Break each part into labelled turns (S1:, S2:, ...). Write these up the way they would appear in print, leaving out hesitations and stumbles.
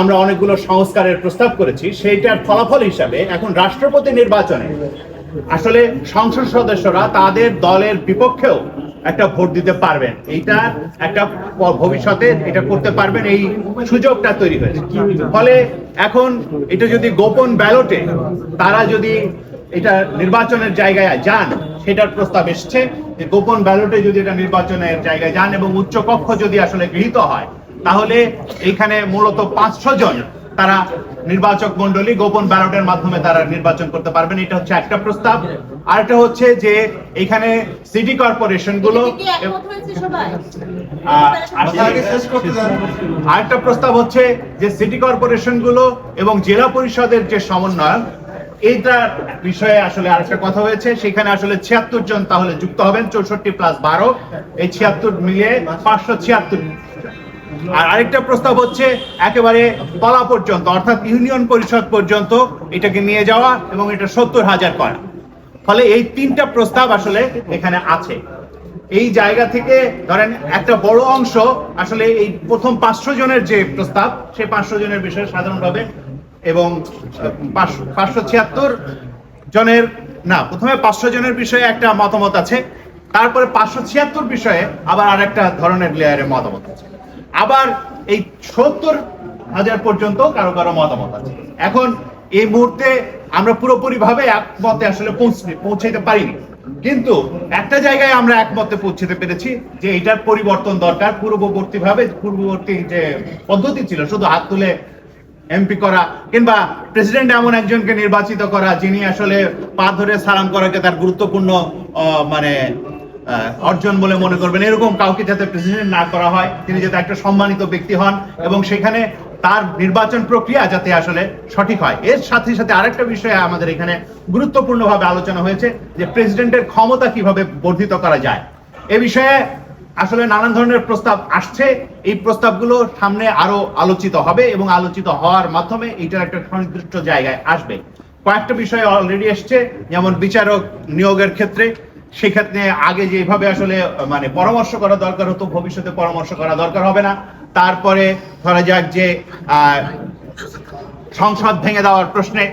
S1: আমরা অনেকগুলো সংস্কারের প্রস্তাব করেছি, সেইটার ফলাফল হিসাবে এখন রাষ্ট্রপতি নির্বাচনে আসলে সংসদ সদস্যরা তাদের দলের বিপক্ষেও একটা ভোট দিতে পারবেন। এইটা একটা ভবিষ্যতে এটা করতে পারবেন, এই সুযোগটা তৈরি হয়েছে। ফলে এখন এটা যদি গোপন ব্যালটে তারা যদি এটা নির্বাচনের জায়গায় যান, সেটার প্রস্তাব এসছে যে গোপন ব্যালটে যদি এটা নির্বাচনের জায়গায় যান এবং উচ্চকক্ষ যদি আসলে গৃহীত হয়, তাহলে এইখানে মূলত 500 জন তারা নির্বাচক মন্ডলী গোপন ব্যালটের মাধ্যমে তারা নির্বাচন করতে পারবেন। এটা হচ্ছে একটা প্রস্তাব। আরেকটা হচ্ছে যে এখানে সিটি কর্পোরেশন গুলো, আরেকটা প্রস্তাব হচ্ছে যে সিটি কর্পোরেশন গুলো এবং জেলা পরিষদের যে সমন্বয়, এইটার বিষয়ে আসলে আরেকটা কথা হয়েছে। সেখানে আসলে 76 জন তাহলে যুক্ত হবেন, 64 + 12, এই 76 মিলিয়ে 576। আর আরেকটা প্রস্তাব হচ্ছে একেবারে তলা পর্যন্ত, অর্থাৎ ইউনিয়ন পরিষদ পর্যন্ত এটাকে নিয়ে যাওয়া এবং এটা 70,000 করা। ফলে এই 3টা প্রস্তাব আসলে এখানে আছে। এই জায়গা থেকে ধরেন একটা বড় অংশ আসলে এই প্রথম 500 জনের যে প্রস্তাব, সেই 500 জনের বিষয়ে সাধারণভাবে এবং 576 জনের না, প্রথমে 500 জনের বিষয়ে একটা মতামত আছে, তারপরে 576 বিষয়ে আবার আরেকটা ধরনের লেয়ারের মতামত আছে, আবার এই 70,000 পর্যন্ত কারো কারো মতামত আছে। এখন এই মুহূর্তে আমরা পুরোপুরি ভাবে একমতে আসলে পৌঁছাইতে পারিনি, কিন্তু একটা জায়গায় আমরা একমতে পৌঁছতে পেরেছি যে এটার পরিবর্তন দরকার। পূর্ববর্তী যে পদ্ধতি ছিল শুধু হাত তুলে এমপি করা কিংবা প্রেসিডেন্ট এমন একজনকে নির্বাচিত করা যিনি আসলে পা ধরে সালাম করাকে তার গুরুত্বপূর্ণ অর্জন বলে মনে করবেন, এরকম কাউকে যাতে প্রেসিডেন্ট না করা হয়, তিনি যাতে একটা সম্মানিত ব্যক্তি হন এবং সেখানে তার নির্বাচন প্রক্রিয়া যাতে আসলে সঠিক হয়। এর সাথে সাথে আরেকটা বিষয়ে আমাদের এখানে গুরুত্বপূর্ণভাবে আলোচনা হয়েছে যে প্রেসিডেন্টের ক্ষমতা কিভাবে বর্ধিত করা যায়। এ বিষয়ে আসলে নানান ধরনের প্রস্তাব আসছে। এই প্রস্তাবগুলো সামনে আরো আলোচিত হবে এবং আলোচিত হওয়ার মাধ্যমে এইটার একটা সুনির্দিষ্ট জায়গায় আসবে। কয়েকটা বিষয় অলরেডি এসছে, যেমন বিচারক নিয়োগের ক্ষেত্রে, সেক্ষেত্রে আগে যেভাবে আসলে পরামর্শ করা দরকার হতো, ভবিষ্যতে পরামর্শ করা দরকার হবে না। তারপরে ধরা যাক যে সংসদ ভেঙে দেওয়ার প্রশ্নে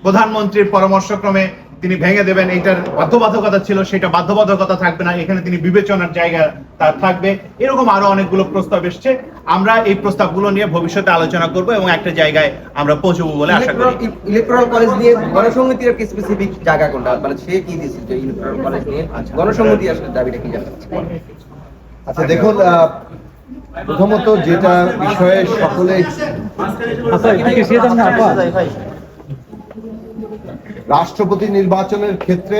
S1: প্রধানমন্ত্রীর পরামর্শক্রমে তিনি ভেঙে দেবেন, এইটার বাধ্যবাধকতা ছিল, সেটা বাধ্যবাধকতা থাকবে না, এখানে তিনি বিবেচনার জায়গা তার থাকবে। এরকম আরো অনেকগুলো প্রস্তাব এসছে। আমরা এই প্রস্তাবগুলো নিয়ে ভবিষ্যতে আলোচনা করব এবং একটা জায়গায় আমরা পৌঁছবো বলে আশা করি।
S2: ইলেকট্রাল কলেজ নিয়ে গণসংহতির একটা স্পেসিফিক জায়গা কোনটা, সে কি দিয়েছে যে ইলেকট্রাল কলেজ নিয়ে গণসংহতি আসলে দাবিটা কি জানেন?
S3: আচ্ছা দেখুন, প্রথমত যেটা বিষয়ে সকলে রাষ্ট্রপতি নির্বাচনের ক্ষেত্রে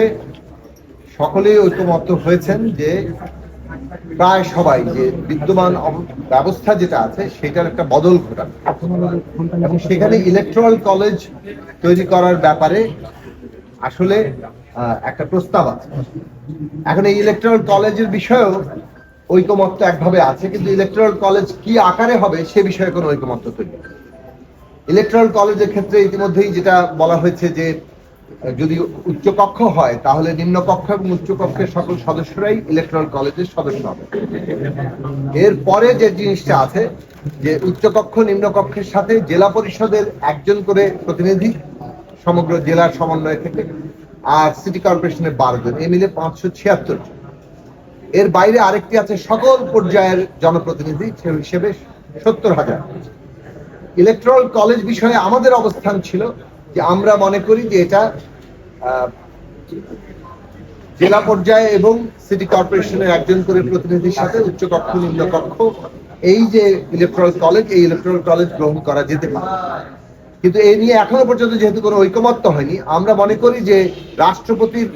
S3: সকলেই ঐকমত্য হয়েছেন যে প্রায় সবাই যে বিদ্যমান ব্যবস্থা যেটা আছে সেটার একটা বদল ঘটান এবং সেখানে ইলেকট্রাল কলেজ তৈরি করার ব্যাপারে আসলে একটা প্রস্তাব আছে। এখন এই ইলেকট্রাল কলেজের বিষয়েও ঐকমত্য একভাবে আছে, কিন্তু ইলেকট্রাল কলেজ কি আকারে হবে সে বিষয়ে কোনো ঐকমত্য তৈরি। ইলেকট্রাল কলেজের ক্ষেত্রে ইতিমধ্যেই যেটা বলা হয়েছে যে যদি উচ্চকক্ষ হয় তাহলে নিম্নকক্ষ এবং উচ্চকক্ষের সকল সদস্যরাই ইলেকট্রাল কলেজের সদস্য হবে। এরপরে যে জিনিসটা আছে যে উচ্চকক্ষ নিম্নকক্ষের সাথে জেলা পরিষদের একজন করে প্রতিনিধি সমগ্র জেলার সমন্বয় থেকে, আর সিটি কর্পোরেশনের 12 জন, এ মিলে 576 জন। এর বাইরে আরেকটি আছে সকল পর্যায়ের জনপ্রতিনিধি, সে হিসেবে 70,000। ইলেকট্রাল কলেজ বিষয়ে আমাদের অবস্থান ছিল যে আমরা মনে করি যে এটা জেলা পর্যায়ে এবং সিটি কর্পোরেশনের একজন করে প্রতিনিধির সাথে উচ্চকক্ষ নিম্নকক্ষ এই যে ইলেকট্রাল কলেজ, এই ইলেকট্রাল কলেজ গ্রহণ করা যেতে পারে। কিন্তু এই নিয়ে এখনো পর্যন্ত যেহেতু কোনো ঐকমত্য হয়নি, আমরা মনে করি যে রাষ্ট্রপতির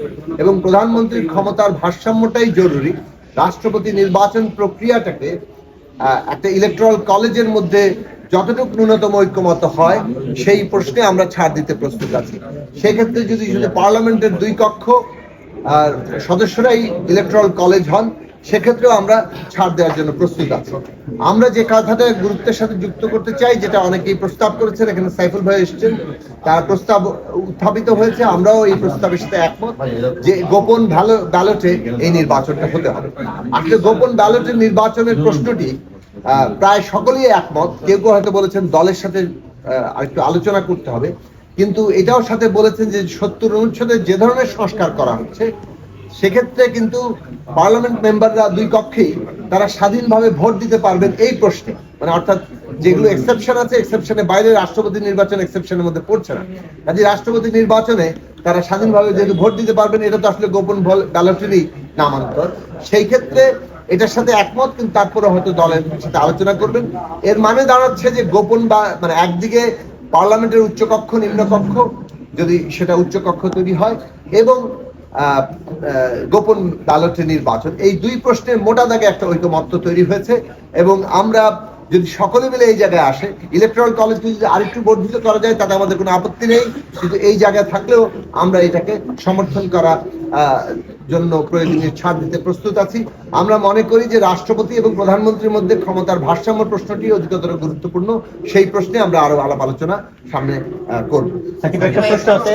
S3: এবং প্রধানমন্ত্রীর ক্ষমতার ভারসাম্যটাই জরুরি। রাষ্ট্রপতি নির্বাচন প্রক্রিয়াটাকে একটা ইলেকট্রাল কলেজের মধ্যে যতটুকু ন্যূনতম ঐক্যমত হয় সেই প্রশ্নে আমরা ছাড় দিতে প্রস্তুত আছি। সেক্ষেত্রে যদি পার্লামেন্টের 2 কক্ষ আর সদস্যরাই ইলেকট্রাল কলেজ হন, সেক্ষেত্রেও আমরা ছাড় দেওয়ার জন্য প্রস্তুত আছি। আমরা যে কথাটা গুরুত্বের সাথে যুক্ত করতে চাই, যেটা অনেকেই প্রস্তাব করেছেন, এখানে সাইফুল ভাই এসেছেন, তার প্রস্তাব উত্থাপিত হয়েছে, আমরাও এই প্রস্তাবের সাথে একমত যে গোপন ব্যালটে এই নির্বাচনটা হতে হবে। আসলে গোপন ব্যালটের নির্বাচনের প্রশ্নটি প্রায় সকলেই একমত। কেউ কেউ হয়তো বলেছেন দলের সাথে আরেকটু আলোচনা করতে হবে, কিন্তু এটাও সাথে বলেছেন যে ৭০ অনুচ্ছেদে যে ধরনের সংস্কার করা হচ্ছে সেক্ষেত্রে কিন্তু পার্লামেন্ট মেম্বাররা দুই কক্ষেই তারা স্বাধীনভাবে ভোট দিতে পারবেন এই প্রশ্নে, মানে অর্থাৎ যেগুলো এক্সেপশন আছে এক্সেপশনের বাইরে রাষ্ট্রপতি নির্বাচন এক্সেপশনের মধ্যে পড়ছে না, কাজে রাষ্ট্রপতি নির্বাচনে তারা স্বাধীনভাবে যেহেতু ভোট দিতে পারবেন, এটা তো আসলে গোপন ব্যালটেরই নামান্তর। সেই ক্ষেত্রে এটার সাথে একমত, কিন্তু তারপরে হয়তো দলের সাথে আলোচনা করবেন। এর মানে দাঁড়াচ্ছে যে গোপন বা মানে একদিকে পার্লামেন্টের উচ্চকক্ষ নিম্নকক্ষ, যদি সেটা উচ্চকক্ষ তৈরি হয়, এবং গোপন ব্যালটে নির্বাচন, এই দুই প্রশ্নের মোটা দাগে একটা ঐকমত্য তৈরি হয়েছে। এবং আমরা যদি সকলে মিলে এই জায়গায় আসে, ইলেকট্রাল কলেজকে যদি আরেকটু বর্ধিত করা যায় তাতে আমাদের কোনো আপত্তি নেই, কিন্তু এই জায়গায় থাকলেও আমরা এটাকে সমর্থন করা জন্য প্রয়োজনীয় ছাড় দিতে প্রস্তুত আছি। আমরা মনে করি যে রাষ্ট্রপতি এবং প্রধানমন্ত্রীর মধ্যে ক্ষমতার ভারসাম্য প্রশ্নটি অধিকতর গুরুত্বপূর্ণ। সেই প্রশ্নে আমরা আরো আলাপ আলোচনা সামনে করব।
S4: সাকিব, একটা প্রশ্ন আছে